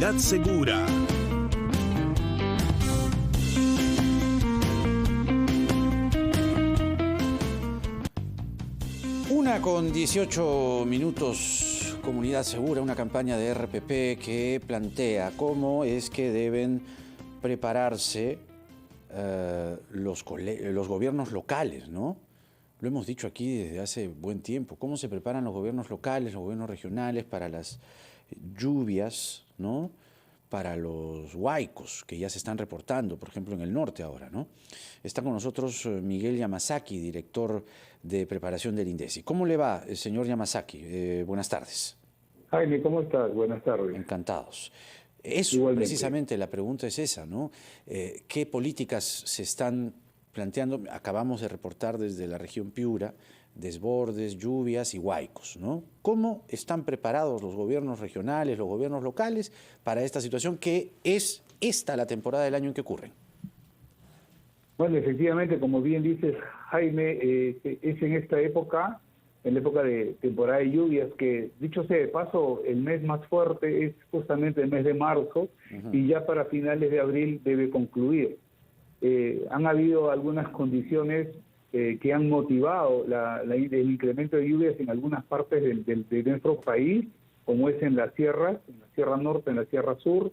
Comunidad Segura. Una con 18 minutos, Comunidad Segura, una campaña de RPP que plantea cómo es que deben prepararse los gobiernos locales, ¿no? Lo hemos dicho aquí desde hace buen tiempo. ¿Cómo se preparan los gobiernos locales, los gobiernos regionales para las lluvias, ¿no? Para los huaicos que ya se están reportando, por ejemplo, en el norte ahora, ¿no? Está con nosotros Miguel Yamasaki, director de preparación del INDECI. ¿Cómo le va, señor Yamasaki? Buenas tardes. Jaime, ¿cómo estás? Buenas tardes. Encantados. Eso, Igualmente. precisamente, la pregunta es esa, ¿no? ¿Qué políticas se están planteando? Acabamos de reportar desde la región Piura desbordes, lluvias y huaicos, ¿no? ¿Cómo están preparados los gobiernos regionales, los gobiernos locales para esta situación que es esta la temporada del año en que ocurren? Bueno, efectivamente, como bien dices, Jaime, es en esta época, en la época de temporada de lluvias, que dicho sea de paso, el mes más fuerte es justamente el mes de marzo, y ya para finales de abril debe concluir. Han habido algunas condiciones que han motivado el incremento de lluvias en algunas partes de nuestro país, como es en la Sierra Norte, en la Sierra Sur.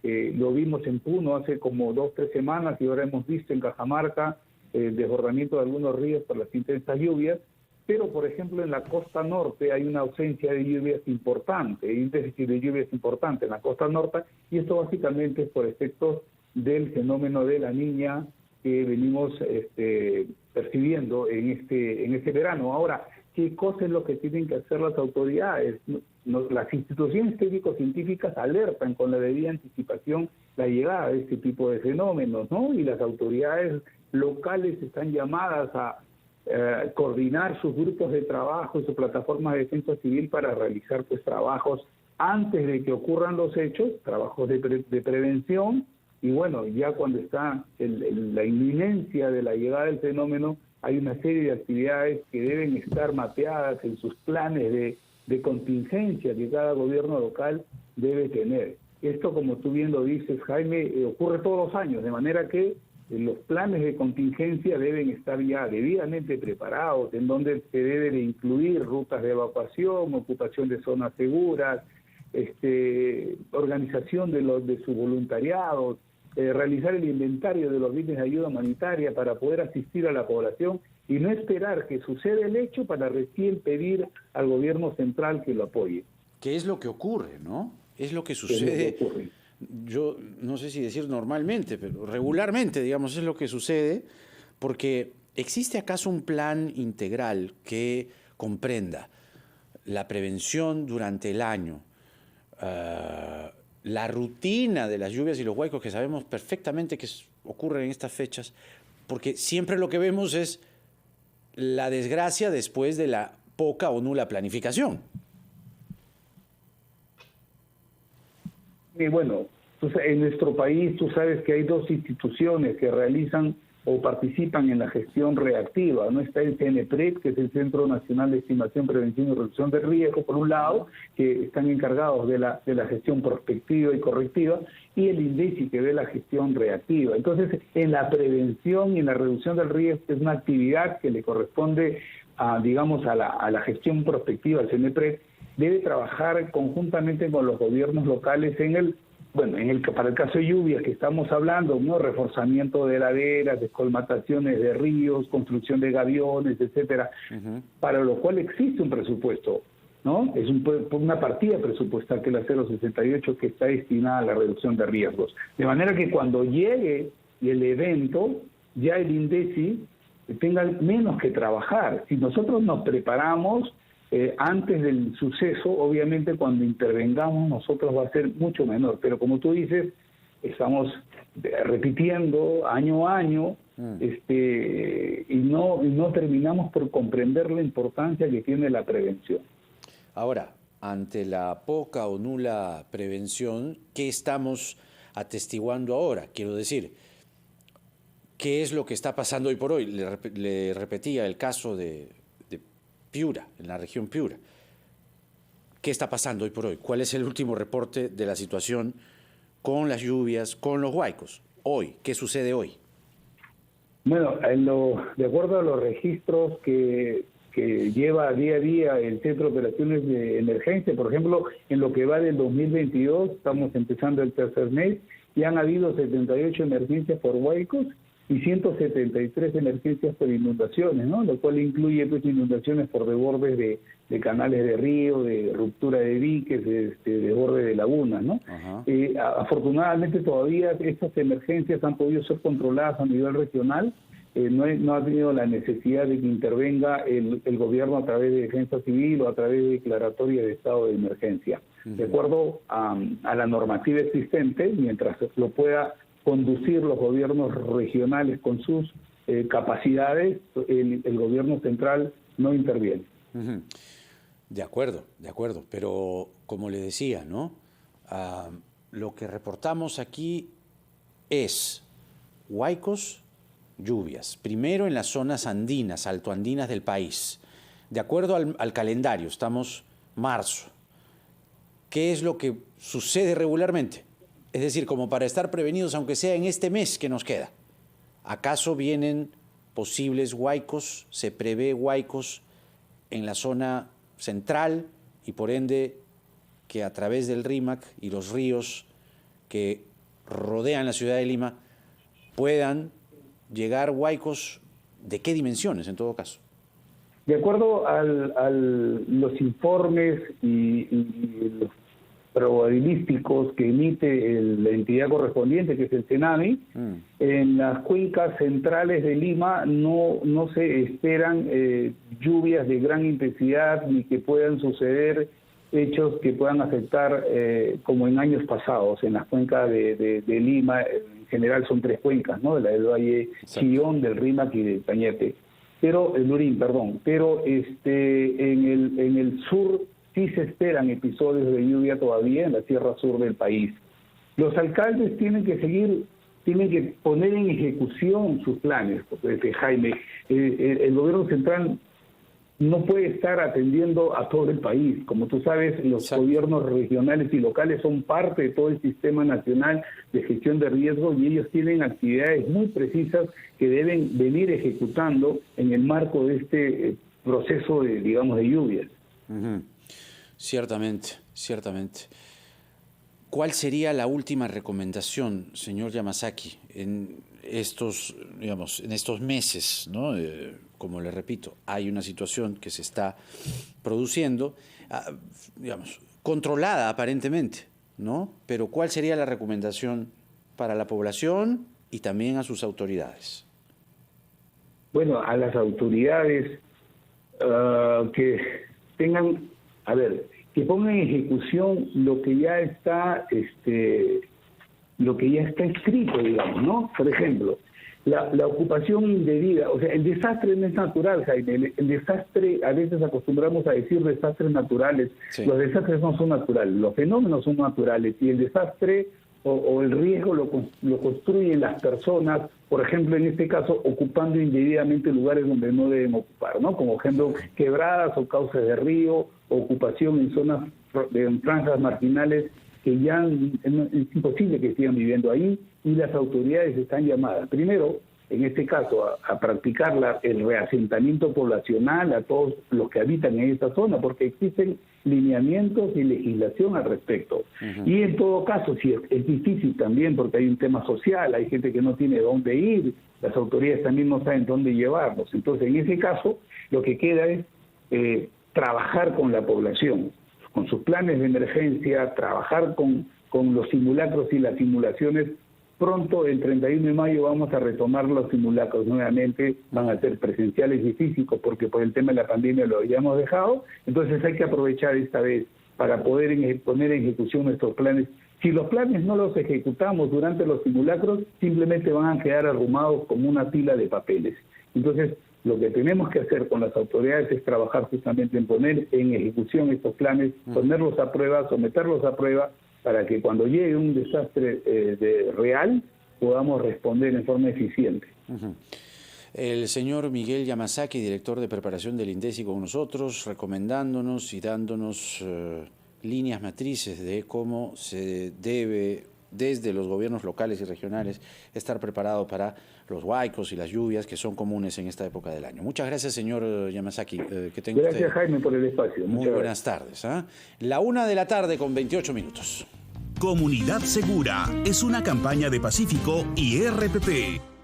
Lo vimos en Puno hace como 2 o 3 semanas y ahora hemos visto en Cajamarca el desbordamiento de algunos ríos por las intensas lluvias. Pero, por ejemplo, en la costa norte hay una ausencia de lluvias importante, hay un déficit de lluvias importante en la costa norte, y esto básicamente es por efectos del fenómeno de la Niña que venimos percibiendo en este verano. Ahora, ¿qué cosa es lo que tienen que hacer las autoridades? Las instituciones técnico-científicas alertan con la debida anticipación la llegada de este tipo de fenómenos, ¿no? Y las autoridades locales están llamadas a coordinar sus grupos de trabajo y sus plataformas de defensa civil para realizar pues trabajos antes de que ocurran los hechos, trabajos de prevención. Y bueno, ya cuando está la inminencia de la llegada del fenómeno, hay una serie de actividades que deben estar mapeadas en sus planes de contingencia que cada gobierno local debe tener. Esto, como tú bien lo dices, Jaime, ocurre todos los años, de manera que los planes de contingencia deben estar ya debidamente preparados, en donde se debe de incluir rutas de evacuación, ocupación de zonas seguras, organización de su voluntariado, realizar el inventario de los bienes de ayuda humanitaria para poder asistir a la población y no esperar que suceda el hecho para recién pedir al gobierno central que lo apoye. ¿Qué es lo que ocurre, no? Es lo que sucede. Yo no sé si decir normalmente, pero regularmente, digamos, es lo que sucede, porque ¿existe acaso un plan integral que comprenda la prevención durante el año, la rutina de las lluvias y los huaicos que sabemos perfectamente que ocurren en estas fechas? Porque siempre lo que vemos es la desgracia después de la poca o nula planificación. Y bueno, en nuestro país tú sabes que hay 2 instituciones que realizan o participan en la gestión reactiva, ¿no? Está el CNPRED, que es el Centro Nacional de Estimación, Prevención y Reducción de Riesgo, por un lado, que están encargados de la gestión prospectiva y correctiva, y el INDECI, que ve la gestión reactiva. Entonces, en la prevención y en la reducción del riesgo es una actividad que le corresponde a la gestión prospectiva, al CNPRED, debe trabajar conjuntamente con los gobiernos locales para el caso de lluvias que estamos hablando, ¿no? Reforzamiento de laderas, descolmataciones de ríos, construcción de gaviones, etcétera, para lo cual existe un presupuesto, ¿no? Es una partida presupuestal, que es la 068, que está destinada a la reducción de riesgos. De manera que cuando llegue el evento, ya el INDECI tenga menos que trabajar. Si nosotros nos preparamos antes del suceso, obviamente cuando intervengamos nosotros va a ser mucho menor, pero como tú dices, estamos repitiendo año a año y no terminamos por comprender la importancia que tiene la prevención. Ahora, ante la poca o nula prevención, ¿qué estamos atestiguando ahora? Quiero decir, ¿qué es lo que está pasando hoy por hoy? Le repetía el caso de Piura, en la región Piura. ¿qué está pasando hoy por hoy? ¿Cuál es el último reporte de la situación con las lluvias, con los huaicos? Hoy, ¿qué sucede hoy? Bueno, de acuerdo a los registros que lleva día a día el Centro de Operaciones de Emergencia, por ejemplo, en lo que va del 2022, estamos empezando el tercer mes, y han habido 78 emergencias por huaicos y 173 emergencias por inundaciones, ¿no? Lo cual incluye pues inundaciones por desbordes de canales de río, de ruptura de diques, de desborde de lagunas, ¿no? Afortunadamente todavía estas emergencias han podido ser controladas a nivel regional. No ha tenido la necesidad de que intervenga el gobierno a través de defensa civil o a través de declaratoria de estado de emergencia. De acuerdo a la normativa existente, mientras lo pueda conducir los gobiernos regionales con sus capacidades, el gobierno central no interviene. De acuerdo, pero como le decía, ¿no? Lo que reportamos aquí es huaicos, lluvias, primero en las zonas andinas, altoandinas del país. De acuerdo al calendario, estamos marzo. ¿Qué es lo que sucede regularmente? Es decir, como para estar prevenidos, aunque sea en este mes que nos queda. ¿Acaso vienen posibles huaicos? ¿Se prevé huaicos en la zona central y por ende que a través del Rímac y los ríos que rodean la ciudad de Lima puedan llegar huaicos? ¿De qué dimensiones en todo caso? De acuerdo a los informes y los probabilísticos que emite la entidad correspondiente, que es el CENAMI, en las cuencas centrales de Lima no se esperan lluvias de gran intensidad ni que puedan suceder hechos que puedan afectar como en años pasados. En las cuencas de Lima, en general son tres cuencas, ¿no? La del Valle Chillón, del Rímac y del Cañete. Pero el Lurín, perdón. Pero en el sur sí se esperan episodios de lluvia todavía en la sierra sur del país. Los alcaldes tienen que poner en ejecución sus planes, porque, Jaime, el gobierno central no puede estar atendiendo a todo el país. Como tú sabes, los gobiernos regionales y locales son parte de todo el sistema nacional de gestión de riesgo y ellos tienen actividades muy precisas que deben venir ejecutando en el marco de este proceso de lluvias. Ciertamente. ¿Cuál sería la última recomendación, señor Yamasaki, en estos meses, ¿no? Como le repito, hay una situación que se está produciendo, controlada aparentemente, ¿no? Pero ¿cuál sería la recomendación para la población y también a sus autoridades? Bueno, a las autoridades que tengan, que pongan en ejecución lo que ya está escrito, digamos, ¿no? Por ejemplo, la ocupación indebida, o sea, el desastre no es natural, Jaime. El desastre, a veces acostumbramos a decir desastres naturales. Sí. Los desastres no son naturales, los fenómenos son naturales, y el desastre o el riesgo lo construyen las personas, por ejemplo, en este caso, ocupando indebidamente lugares donde no deben ocupar, ¿no? Como ejemplo, quebradas o cauces de río, ocupación en zonas, en franjas marginales que ya es imposible que sigan viviendo ahí, y las autoridades están llamadas, primero, en este caso, a practicar el reasentamiento poblacional a todos los que habitan en esta zona, porque existen lineamientos y legislación al respecto. Y en todo caso, si es difícil también, porque hay un tema social, hay gente que no tiene dónde ir, las autoridades también no saben dónde llevarlos. Entonces, en ese caso, lo que queda es trabajar con la población, con sus planes de emergencia, trabajar con los simulacros y las simulaciones. Pronto, el 31 de mayo, vamos a retomar los simulacros nuevamente, van a ser presenciales y físicos, porque por el tema de la pandemia lo habíamos dejado. Entonces hay que aprovechar esta vez para poder poner en ejecución nuestros planes. Si los planes no los ejecutamos durante los simulacros, simplemente van a quedar arrumados como una pila de papeles. Entonces, lo que tenemos que hacer con las autoridades es trabajar justamente en poner en ejecución estos planes, ponerlos a prueba, someterlos a prueba, para que cuando llegue un desastre real podamos responder en forma eficiente. El señor Miguel Yamasaki, director de preparación del INDECI, con nosotros, recomendándonos y dándonos líneas matrices de cómo se debe, desde los gobiernos locales y regionales, estar preparado para los huaicos y las lluvias que son comunes en esta época del año. Muchas gracias, señor Yamasaki. Que tenga gracias, usted Jaime, por el espacio. muy buenas tardes. La 1:00 con 28 minutos. Comunidad Segura es una campaña de Pacífico y RPP.